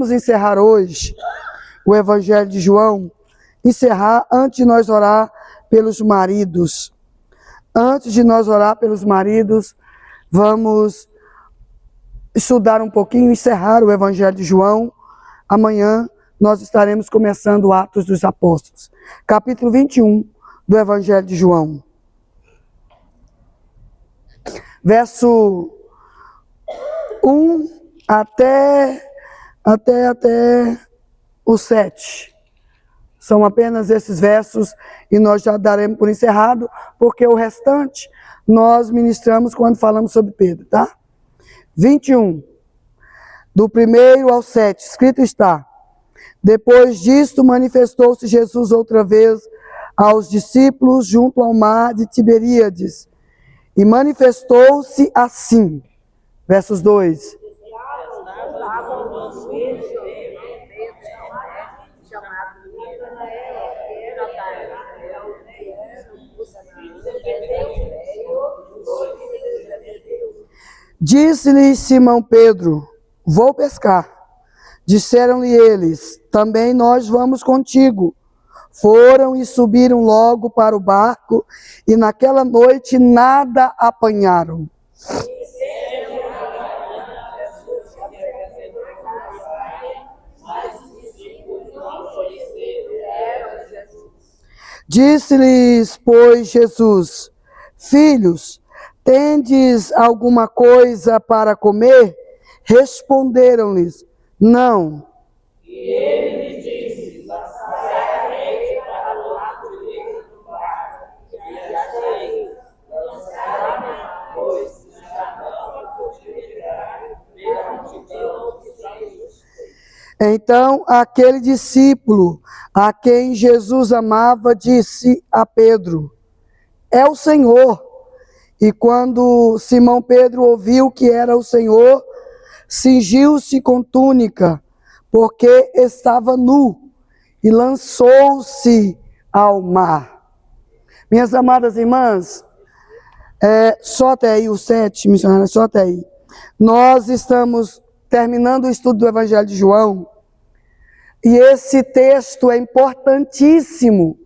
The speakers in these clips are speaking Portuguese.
Vamos encerrar hoje o Evangelho de João. Encerrar antes de nós orar pelos maridos. Antes de nós orar pelos maridos, vamos estudar um pouquinho, encerrar o Evangelho de João. Amanhã nós estaremos começando Atos dos Apóstolos, capítulo 21 do Evangelho de João. Verso 1 até o 7. São apenas esses versos e nós já daremos por encerrado, porque o restante nós ministramos quando falamos sobre Pedro, tá? 21, do 1 ao 7, escrito está: Depois disto manifestou-se Jesus outra vez aos discípulos junto ao mar de Tiberíades, e manifestou-se assim. Versos 2. Disse-lhe Simão Pedro: Vou pescar. Disseram-lhe eles: Também nós vamos contigo. Foram e subiram logo para o barco, e naquela noite nada apanharam. Disse-lhes, pois, Jesus: Filhos, tendes alguma coisa para comer? Responderam-lhes: Não. E ele lhes disse: Lançai para o lado direito do barco, e achareis. Lançai, pois já não poderá ver a multidão que está isso. Então aquele discípulo a quem Jesus amava disse a Pedro: É o Senhor. E quando Simão Pedro ouviu que era o Senhor, cingiu-se com túnica, porque estava nu, e lançou-se ao mar. Minhas amadas irmãs, só até aí o 7, missionária, só até aí. Nós estamos terminando o estudo do Evangelho de João, e esse texto é importantíssimo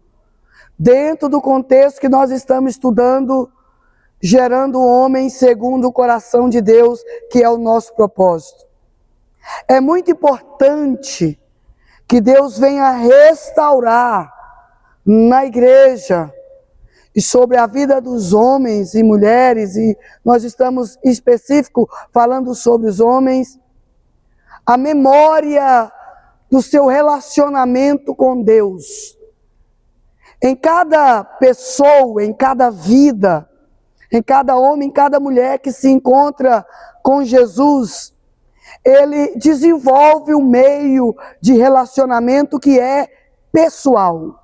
dentro do contexto que nós estamos estudando, gerando o homem segundo o coração de Deus, que é o nosso propósito. É muito importante que Deus venha restaurar na igreja e sobre a vida dos homens e mulheres, e nós estamos em específico falando sobre os homens, a memória do seu relacionamento com Deus. Em cada pessoa, em cada vida, em cada homem, em cada mulher que se encontra com Jesus, ele desenvolve um meio de relacionamento que é pessoal.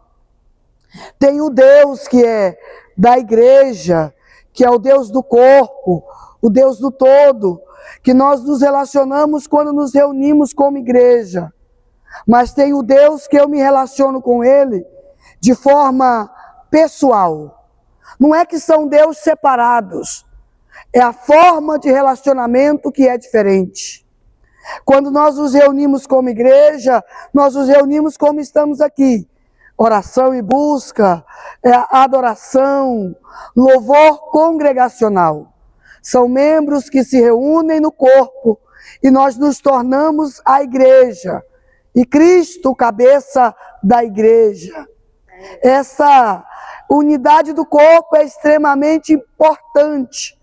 Tem o Deus que é da igreja, que é o Deus do corpo, o Deus do todo, que nós nos relacionamos quando nos reunimos como igreja. Mas tem o Deus que eu me relaciono com ele de forma pessoal. Não é que são deuses separados, é a forma de relacionamento que é diferente. Quando nós nos reunimos como igreja, nós nos reunimos como estamos aqui. Oração e busca, adoração, louvor congregacional. São membros que se reúnem no corpo e nós nos tornamos a igreja. E Cristo, cabeça da igreja. Essa unidade do corpo é extremamente importante.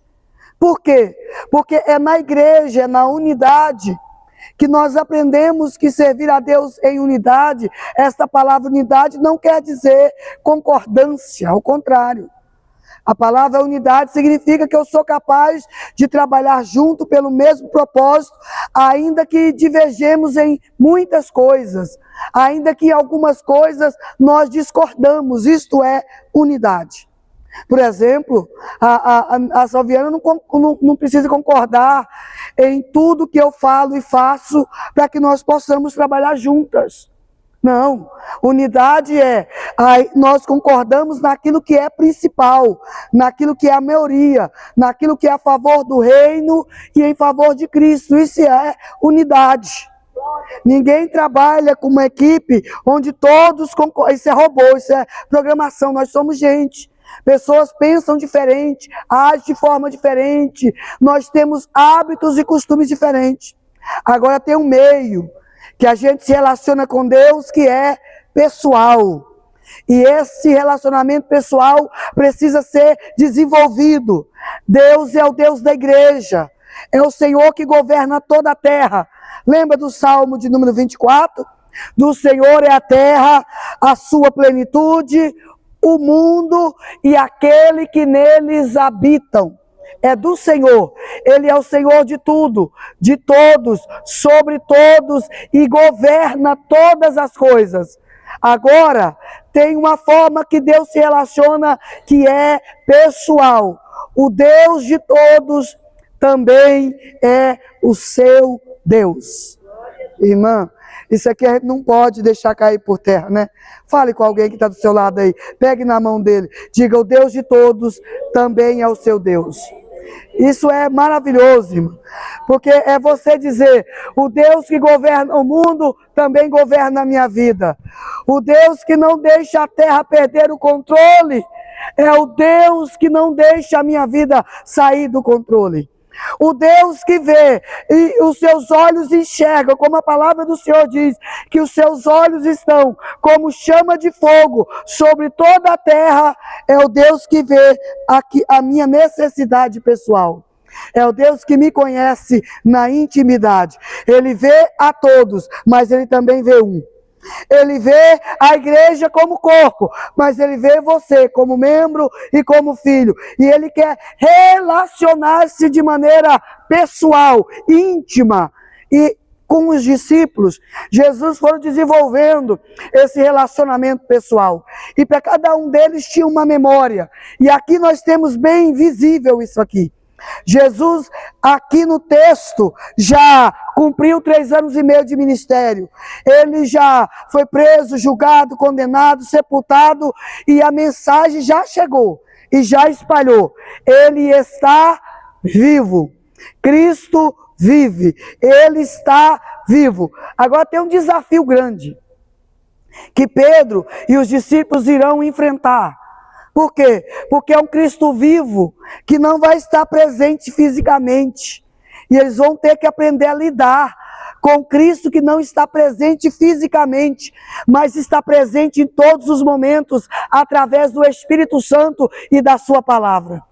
Por quê? Porque é na igreja, é na unidade, que nós aprendemos que servir a Deus em unidade, esta palavra unidade não quer dizer concordância, ao contrário. A palavra unidade significa que eu sou capaz de trabalhar junto pelo mesmo propósito, ainda que divergemos em muitas coisas, ainda que algumas coisas nós discordamos, isto é unidade. Por exemplo, a Salviana não precisa concordar em tudo que eu falo e faço para que nós possamos trabalhar juntas. Não, unidade nós concordamos naquilo que é principal, naquilo que é a maioria, naquilo que é a favor do reino e em favor de Cristo. Isso é unidade. Ninguém trabalha com uma equipe onde todos concordam. Isso é robô, isso é programação. Nós somos gente. Pessoas pensam diferente, agem de forma diferente. Nós temos hábitos e costumes diferentes. Agora tem um meio que a gente se relaciona com Deus que é pessoal. E esse relacionamento pessoal precisa ser desenvolvido. Deus é o Deus da igreja. É o Senhor que governa toda a terra. Lembra do Salmo de número 24? Do Senhor é a terra, a sua plenitude, o mundo e aquele que neles habitam. É do Senhor. Ele é o Senhor de tudo, de todos, sobre todos e governa todas as coisas. Agora, tem uma forma que Deus se relaciona que é pessoal. O Deus de todos também é o seu Deus. Irmã, isso aqui a gente não pode deixar cair por terra, né? Fale com alguém que está do seu lado aí. Pegue na mão dele. Diga, o Deus de todos também é o seu Deus. Isso é maravilhoso, irmão. Porque é você dizer, o Deus que governa o mundo também governa a minha vida. O Deus que não deixa a terra perder o controle é o Deus que não deixa a minha vida sair do controle. O Deus que vê e os seus olhos enxergam, como a palavra do Senhor diz, que os seus olhos estão como chama de fogo sobre toda a terra, é o Deus que vê aqui a minha necessidade pessoal. É o Deus que me conhece na intimidade. Ele vê a todos, mas ele também vê um. Ele vê a igreja como corpo, mas ele vê você como membro e como filho. E ele quer relacionar-se de maneira pessoal, íntima. E com os discípulos, Jesus foi desenvolvendo esse relacionamento pessoal. E para cada um deles tinha uma memória. E aqui nós temos bem visível isso aqui. Jesus, aqui no texto, já cumpriu 3 anos e meio de ministério. Ele já foi preso, julgado, condenado, sepultado, e a mensagem já chegou e já espalhou. Ele está vivo. Cristo vive. Ele está vivo. Agora tem um desafio grande que Pedro e os discípulos irão enfrentar. Por quê? Porque é um Cristo vivo que não vai estar presente fisicamente. E eles vão ter que aprender a lidar com Cristo que não está presente fisicamente, mas está presente em todos os momentos, através do Espírito Santo e da sua palavra.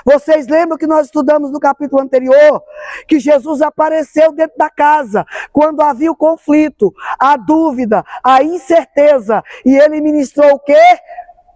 Vocês lembram que nós estudamos no capítulo anterior, que Jesus apareceu dentro da casa, quando havia o conflito, a dúvida, a incerteza, e ele ministrou o quê?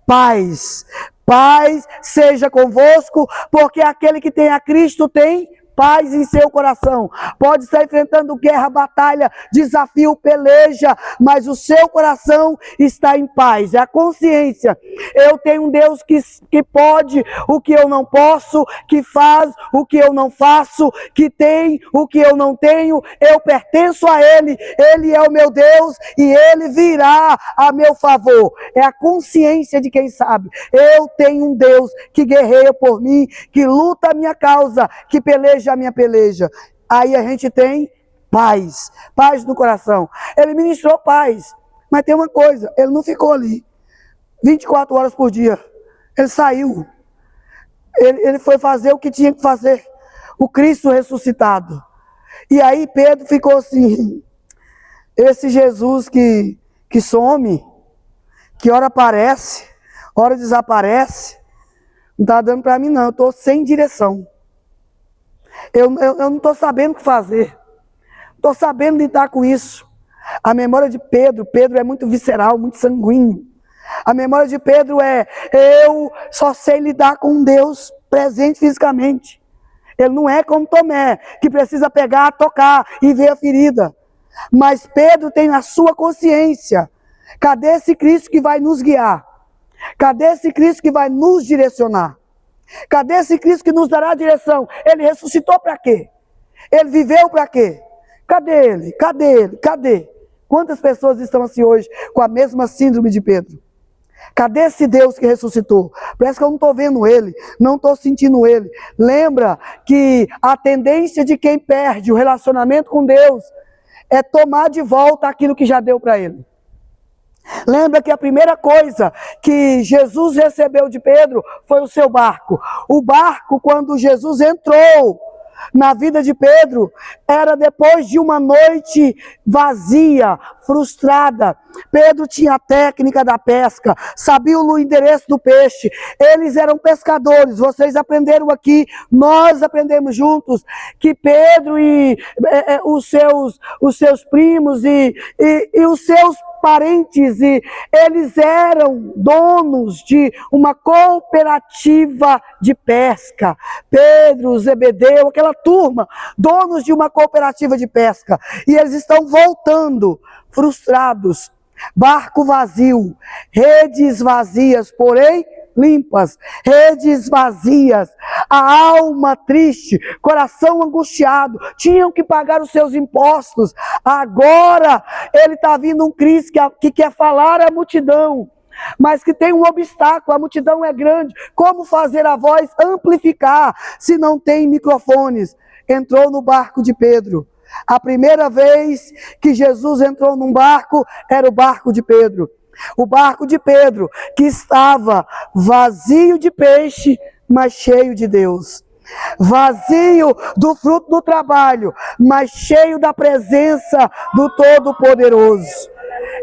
Paz. Paz seja convosco, porque aquele que tem a Cristo tem paz em seu coração. Pode estar enfrentando guerra, batalha, desafio, peleja, mas o seu coração está em paz. É a consciência. Eu tenho um Deus que pode o que eu não posso, que faz o que eu não faço, que tem o que eu não tenho. Eu pertenço a Ele. Ele é o meu Deus e Ele virá a meu favor. É a consciência de quem sabe. Eu tenho um Deus que guerreia por mim, que luta a minha causa, que peleja a minha peleja. Aí a gente tem paz, paz no coração. Ele ministrou paz, mas tem uma coisa, ele não ficou ali 24 horas por dia. Ele saiu. Ele foi fazer o que tinha que fazer. O Cristo ressuscitado. E aí Pedro ficou assim, esse Jesus que some, que ora aparece, ora desaparece, não está dando para mim não, eu estou sem direção. Eu não estou sabendo o que fazer. Estou sabendo lidar com isso. A memória de Pedro é muito visceral, muito sanguíneo. A memória de Pedro eu só sei lidar com um Deus presente fisicamente. Ele não é como Tomé, que precisa pegar, tocar e ver a ferida. Mas Pedro tem na sua consciência, cadê esse Cristo que vai nos guiar? Cadê esse Cristo que vai nos direcionar? Cadê esse Cristo que nos dará direção? Ele ressuscitou para quê? Ele viveu para quê? Cadê ele? Cadê ele? Cadê? Quantas pessoas estão assim hoje com a mesma síndrome de Pedro? Cadê esse Deus que ressuscitou? Parece que eu não estou vendo ele, não estou sentindo ele. Lembra que a tendência de quem perde o relacionamento com Deus é tomar de volta aquilo que já deu para ele. Lembra que a primeira coisa que Jesus recebeu de Pedro foi o seu barco. O barco, quando Jesus entrou na vida de Pedro, era depois de uma noite vazia, frustrada. Pedro tinha a técnica da pesca, sabia o endereço do peixe, eles eram pescadores. Vocês aprenderam aqui, nós aprendemos juntos, que Pedro e os seus primos e os seus parentes, e eles eram donos de uma cooperativa de pesca. Pedro, Zebedeu, aquela turma, donos de uma cooperativa de pesca. E eles estão voltando, frustrados, barco vazio, redes vazias, porém limpas, redes vazias, a alma triste, coração angustiado, tinham que pagar os seus impostos. Agora ele está vindo um Cristo que quer falar à multidão, mas que tem um obstáculo, a multidão é grande. Como fazer a voz amplificar se não tem microfones? Entrou no barco de Pedro. A primeira vez que Jesus entrou num barco, era o barco de Pedro. O barco de Pedro, que estava vazio de peixe, mas cheio de Deus. Vazio do fruto do trabalho, mas cheio da presença do Todo-Poderoso.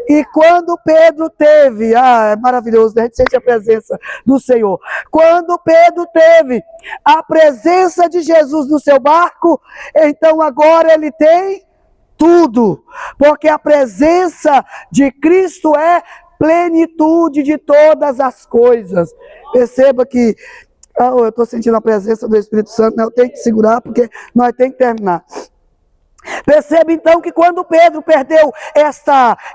E quando Pedro teve, é maravilhoso, a gente sente a presença do Senhor. Quando Pedro teve a presença de Jesus no seu barco, então agora ele tem tudo, porque a presença de Cristo é plenitude de todas as coisas. Perceba que eu estou sentindo a presença do Espírito Santo, né? Eu tenho que segurar porque nós temos que terminar. Perceba então que quando Pedro perdeu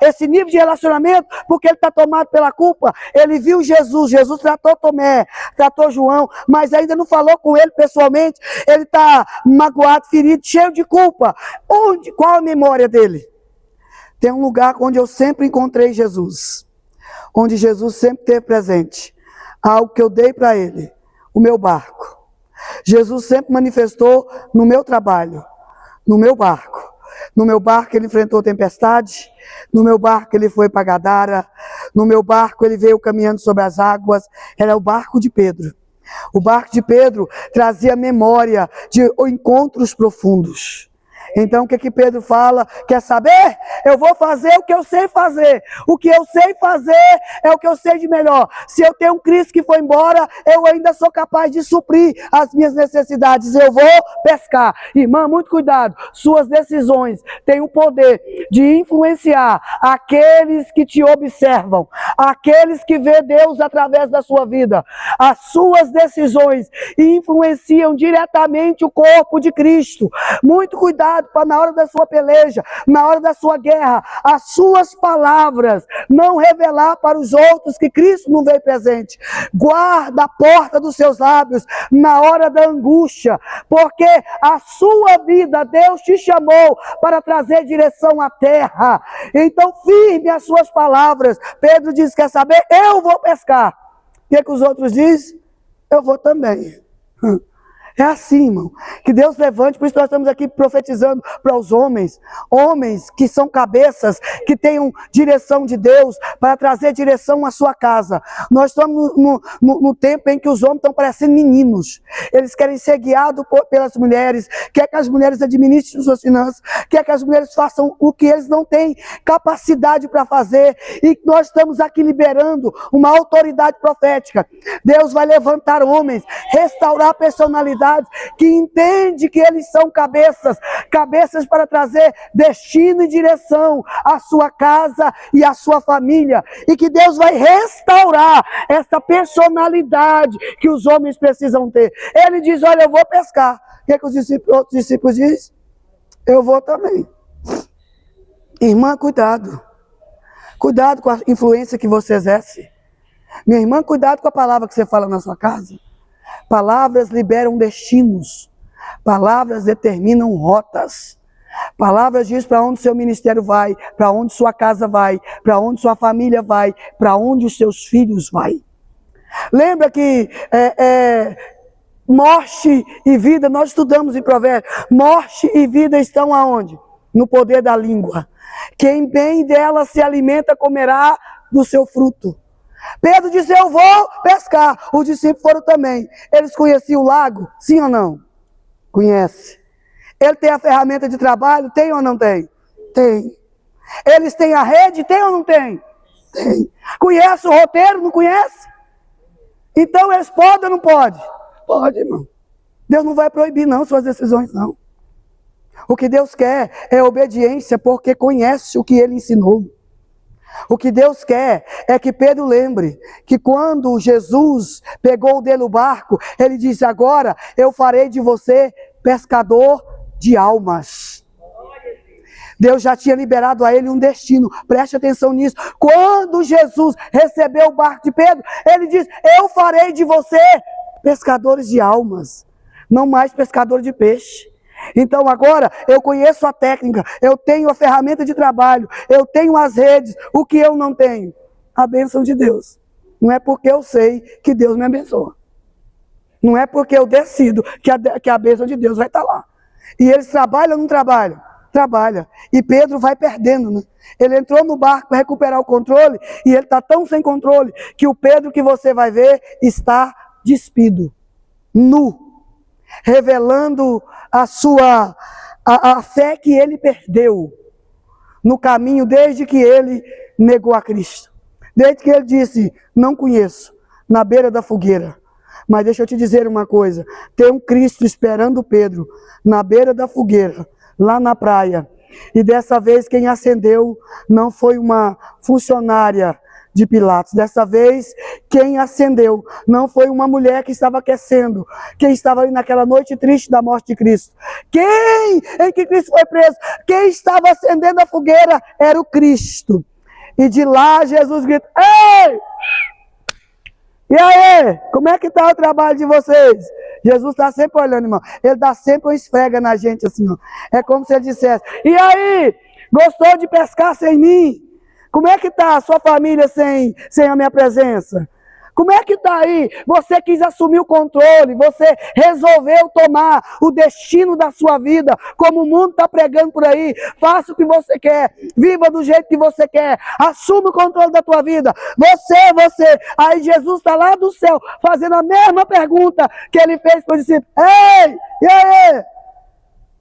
esse nível de relacionamento, porque ele está tomado pela culpa, ele viu Jesus tratou Tomé, tratou João, mas ainda não falou com ele pessoalmente. Ele está magoado, ferido, cheio de culpa. Qual a memória dele? Tem um lugar onde eu sempre encontrei Jesus, onde Jesus sempre esteve presente, algo que eu dei para ele, o meu barco. Jesus sempre manifestou no meu trabalho, no meu barco. No meu barco ele enfrentou tempestade, no meu barco ele foi para Gadara, no meu barco ele veio caminhando sobre as águas. Era o barco de Pedro. O barco de Pedro trazia memória de encontros profundos. Então o que Pedro fala? Quer saber? Eu vou fazer o que eu sei fazer. O que eu sei fazer é o que eu sei de melhor. Se eu tenho um Cristo que foi embora, eu ainda sou capaz de suprir as minhas necessidades. Eu vou pescar. Irmã, muito cuidado. Suas decisões têm o poder de influenciar aqueles que te observam, aqueles que vê Deus através da sua vida. As suas decisões influenciam diretamente o corpo de Cristo. Muito cuidado para na hora da sua peleja, na hora da sua guerra, as suas palavras não revelar para os outros que Cristo não veio presente. Guarda a porta dos seus lábios na hora da angústia, porque a sua vida, Deus te chamou para trazer direção à terra. Então firme as suas palavras. Pedro diz, quer saber? Eu vou pescar. O que os outros dizem? Eu vou também. É assim, irmão, que Deus levante. Por isso nós estamos aqui profetizando para os homens que são cabeças, que tenham direção de Deus, para trazer direção à sua casa. Nós estamos no tempo em que os homens estão parecendo meninos. Eles querem ser guiados pelas mulheres, quer que as mulheres administrem suas finanças, quer que as mulheres façam o que eles não têm capacidade para fazer. E nós estamos aqui liberando uma autoridade profética. Deus vai levantar homens, restaurar a personalidade, que entende que eles são cabeças para trazer destino e direção à sua casa e à sua família, e que Deus vai restaurar essa personalidade que os homens precisam ter. Ele diz, olha, eu vou pescar. O que é que os outros discípulos dizem? Eu vou também. Irmã, cuidado com a influência que você exerce. Minha irmã, cuidado com a palavra que você fala na sua casa. Palavras liberam destinos. Palavras determinam rotas. Palavras diz para onde seu ministério vai, para onde sua casa vai, para onde sua família vai, para onde os seus filhos vai. Lembra que morte e vida, nós estudamos em Provérbios, morte e vida estão aonde? no poder da língua. Quem bem dela se alimenta comerá do seu fruto. Pedro disse, eu vou pescar. Os discípulos foram também. Eles conheciam o lago? Sim ou não? Conhece. Ele tem a ferramenta de trabalho? Tem ou não tem? Tem. Eles têm a rede? Tem ou não tem? Tem. Conhece o roteiro? Não conhece? Então eles podem ou não podem? Pode, irmão. Deus não vai proibir não suas decisões, não. O que Deus quer é obediência, porque conhece o que Ele ensinou. O que Deus quer é que Pedro lembre que quando Jesus pegou dele o barco, Ele disse, agora eu farei de você pescador de almas. Deus já tinha liberado a ele um destino, preste atenção nisso. Quando Jesus recebeu o barco de Pedro, Ele disse, eu farei de você pescadores de almas, não mais pescadores de peixe. Então agora eu conheço a técnica, eu tenho a ferramenta de trabalho, eu tenho as redes. O que eu não tenho? A bênção de Deus. Não é porque eu sei que Deus me abençoa. Não é porque eu decido que a bênção de Deus vai estar lá. E eles trabalham ou não trabalham? Trabalha. E Pedro vai perdendo, né? Ele entrou no barco para recuperar o controle e ele está tão sem controle que o Pedro que você vai ver está despido, nu, revelando a fé que ele perdeu no caminho desde que ele negou a Cristo. Desde que ele disse, não conheço, na beira da fogueira. Mas deixa eu te dizer uma coisa, tem um Cristo esperando Pedro na beira da fogueira, lá na praia. E dessa vez quem acendeu não foi uma funcionária de Pilatos. Dessa vez, quem acendeu não foi uma mulher que estava aquecendo, quem estava ali naquela noite triste da morte de Cristo. Em que Cristo foi preso? Quem estava acendendo a fogueira era o Cristo. E de lá Jesus grita, ei! E aí, como é que está o trabalho de vocês? Jesus está sempre olhando, irmão. Ele dá sempre uma esfrega na gente assim, ó. É como se ele dissesse, e aí, gostou de pescar sem mim? Como é que está a sua família sem a minha presença? Como é que está aí? Você quis assumir o controle, você resolveu tomar o destino da sua vida, como o mundo está pregando por aí. Faça o que você quer, viva do jeito que você quer, assuma o controle da tua vida. Você. Aí Jesus está lá do céu, fazendo a mesma pergunta que ele fez para os discípulos. Ei, e aí?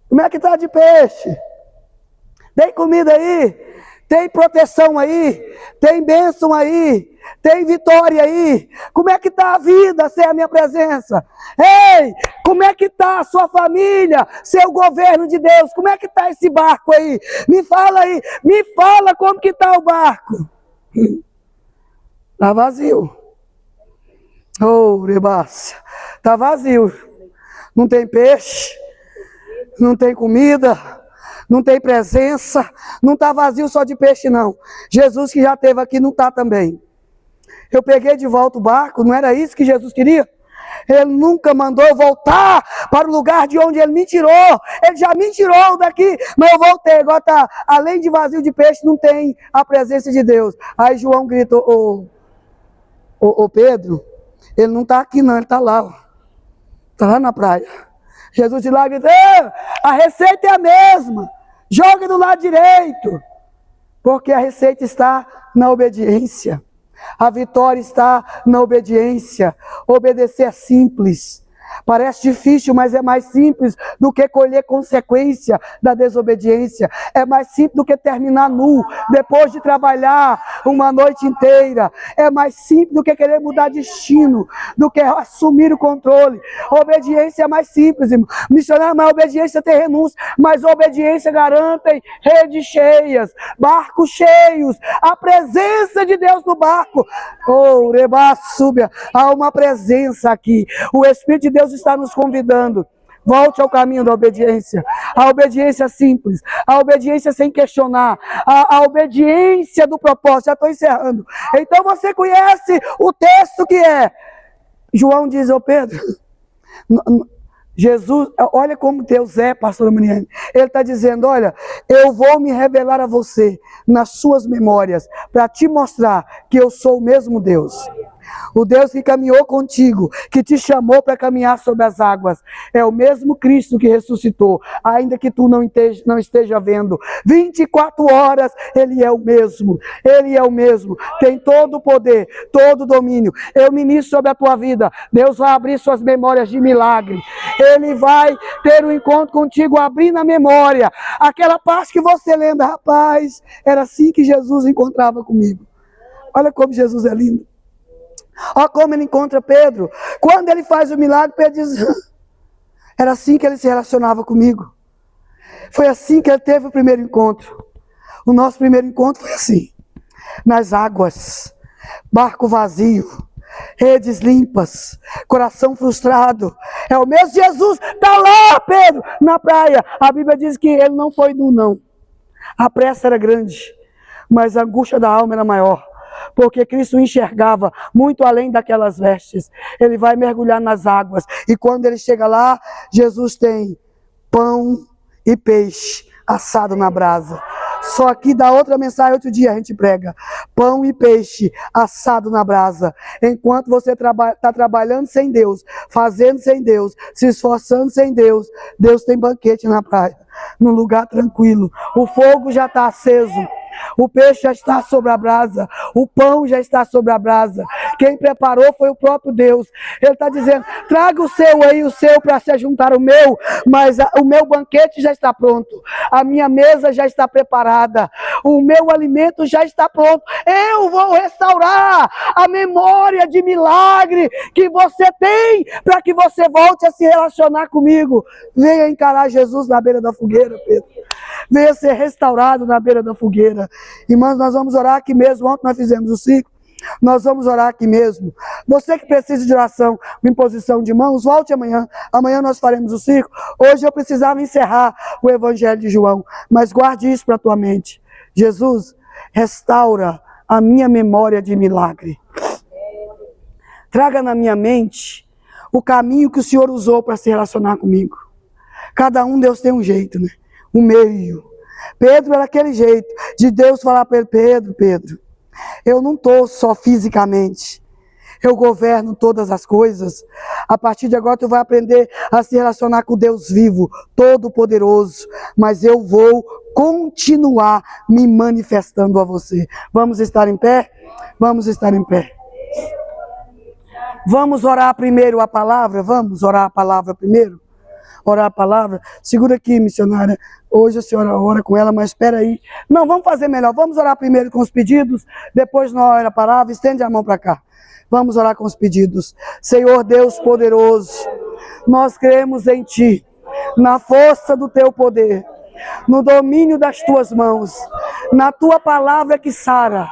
Como é que está de peixe? Tem comida aí? Tem proteção aí? Tem bênção aí? Tem vitória aí? Como é que está a vida sem a minha presença? Ei, como é que está a sua família sem o governo de Deus? Como é que está esse barco aí? Me fala aí, me fala como que está o barco. Está vazio. Oh, rebácia. Está vazio. Não tem peixe, não tem comida, não tem presença, não está vazio só de peixe não. Jesus que já esteve aqui não está também. Eu peguei de volta o barco, não era isso que Jesus queria? Ele nunca mandou eu voltar para o lugar de onde ele me tirou. Ele já me tirou daqui, mas eu voltei. Agora tá, além de vazio de peixe, não tem a presença de Deus. Aí João grita, ô Pedro, ele não está aqui não, ele está lá, ó. Está lá na praia. Jesus de lá grita, a receita é a mesma, joga do lado direito, porque a receita está na obediência, a vitória está na obediência. Obedecer é simples, parece difícil, mas é mais simples do que colher consequência da desobediência. É mais simples do que terminar nu, depois de trabalhar uma noite inteira. É mais simples do que querer mudar destino, do que assumir o controle. A obediência é mais simples, irmão. Missionário, mas a obediência tem renúncia, mas a obediência garante redes cheias, barcos cheios, a presença de Deus no barco. Oh, rebaçúbia, há uma presença aqui. O Espírito de Deus está nos convidando. Volte ao caminho da obediência. A obediência simples. A obediência sem questionar. A obediência do propósito. Já estou encerrando. Então você conhece o texto que é. João diz, ô Pedro, Jesus, olha como Deus é, pastor Mariane. Ele está dizendo, olha, eu vou me revelar a você nas suas memórias, para te mostrar que eu sou o mesmo Deus. O Deus que caminhou contigo, que te chamou para caminhar sobre as águas, é o mesmo Cristo que ressuscitou, ainda que tu não esteja vendo. 24 horas, Ele é o mesmo. Ele é o mesmo. Tem todo o poder, todo o domínio. Eu ministro sobre a tua vida. Deus vai abrir suas memórias de milagre. Ele vai ter um encontro contigo, abrindo a memória. Aquela parte que você lembra, rapaz, era assim que Jesus encontrava comigo. Olha como Jesus é lindo. Olha como ele encontra Pedro. Quando ele faz o milagre, Pedro diz, era assim que ele se relacionava comigo. Foi assim que ele teve o primeiro encontro. O nosso primeiro encontro foi assim. Nas águas, barco vazio, redes limpas, coração frustrado. É o mesmo Jesus, está lá, Pedro, na praia. A Bíblia diz que ele não foi nu, não. A pressa era grande, mas a angústia da alma era maior. Porque Cristo enxergava muito além daquelas vestes. Ele vai mergulhar nas águas. E quando ele chega lá, Jesus tem pão e peixe assado na brasa. Só que da outra mensagem, outro dia a gente prega. Pão e peixe assado na brasa. Enquanto você está trabalhando sem Deus, fazendo sem Deus, se esforçando sem Deus, Deus tem banquete na praia, num lugar tranquilo. O fogo já está aceso. O peixe já está sobre a brasa, o pão já está sobre a brasa. Quem preparou foi o próprio Deus. Ele está dizendo, traga o seu aí, o seu para se juntar ao meu, mas o meu banquete já está pronto, a minha mesa já está preparada, o meu alimento já está pronto. Eu vou restaurar a memória de milagre que você tem, para que você volte a se relacionar comigo. Venha encarar Jesus na beira da fogueira, Pedro. Venha ser restaurado na beira da fogueira. Irmãos, nós vamos orar aqui mesmo. Ontem nós fizemos o ciclo. Nós vamos orar aqui mesmo. Você que precisa de oração, uma imposição de mãos, volte amanhã. Amanhã nós faremos o ciclo. Hoje eu precisava encerrar o Evangelho de João. Mas guarde isso para a tua mente. Jesus, restaura a minha memória de milagre. Traga na minha mente o caminho que o Senhor usou para se relacionar comigo. Cada um, Deus tem um jeito, né? Um meio. Pedro era aquele jeito de Deus falar para ele, Pedro, eu não estou só fisicamente, eu governo todas as coisas. A partir de agora tu vai aprender a se relacionar com Deus vivo, todo-poderoso, mas eu vou continuar me manifestando a você. Vamos estar em pé? Vamos estar em pé. Vamos orar primeiro a palavra? Vamos orar a palavra primeiro? Orar a palavra? Segura aqui, missionária. Hoje a senhora ora com ela, mas espera aí. Não, vamos fazer melhor. Vamos orar primeiro com os pedidos, depois nós oramos a palavra. Estende a mão para cá. Vamos orar com os pedidos. Senhor Deus poderoso, nós cremos em Ti, na força do Teu poder, no domínio das Tuas mãos, na Tua palavra que sara,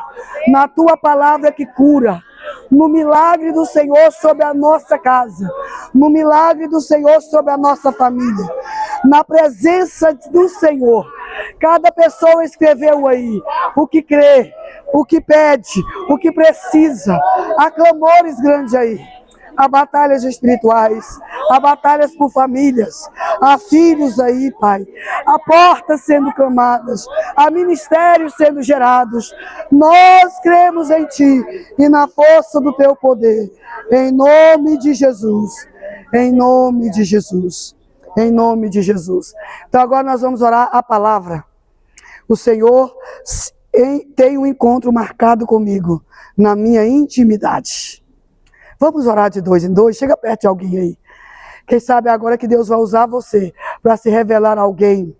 na Tua palavra que cura, no milagre do Senhor sobre a nossa casa, no milagre do Senhor sobre a nossa família, na presença do Senhor. Cada pessoa escreveu aí o que crê, o que pede, o que precisa. Há clamores grandes aí. Há batalhas espirituais, há batalhas por famílias, há filhos aí, Pai, há portas sendo clamadas, há ministérios sendo gerados. Nós cremos em Ti e na força do Teu poder, em nome de Jesus, em nome de Jesus, em nome de Jesus. Então agora nós vamos orar a palavra. O Senhor tem um encontro marcado comigo, na minha intimidade. Vamos orar de 2 em 2, chega perto de alguém aí. Quem sabe agora que Deus vai usar você para se revelar a alguém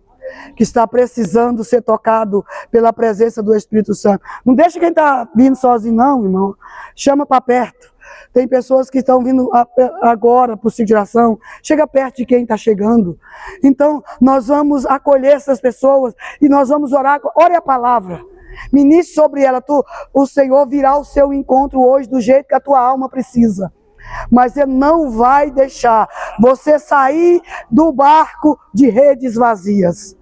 que está precisando ser tocado pela presença do Espírito Santo. Não deixa quem está vindo sozinho não, irmão. Chama para perto. Tem pessoas que estão vindo agora por ciclo de oração. Chega perto de quem está chegando. Então, nós vamos acolher essas pessoas e nós vamos orar. Ore a palavra. Ministre sobre ela. O Senhor virá ao seu encontro hoje do jeito que a tua alma precisa. Mas Ele não vai deixar você sair do barco de redes vazias.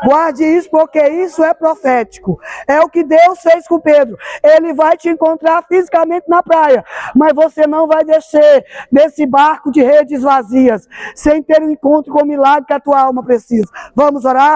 Guarde isso, porque isso é profético. É o que Deus fez com Pedro. Ele vai te encontrar fisicamente na praia, mas você não vai descer desse barco de redes vazias sem ter um encontro com o milagre que a tua alma precisa. Vamos orar?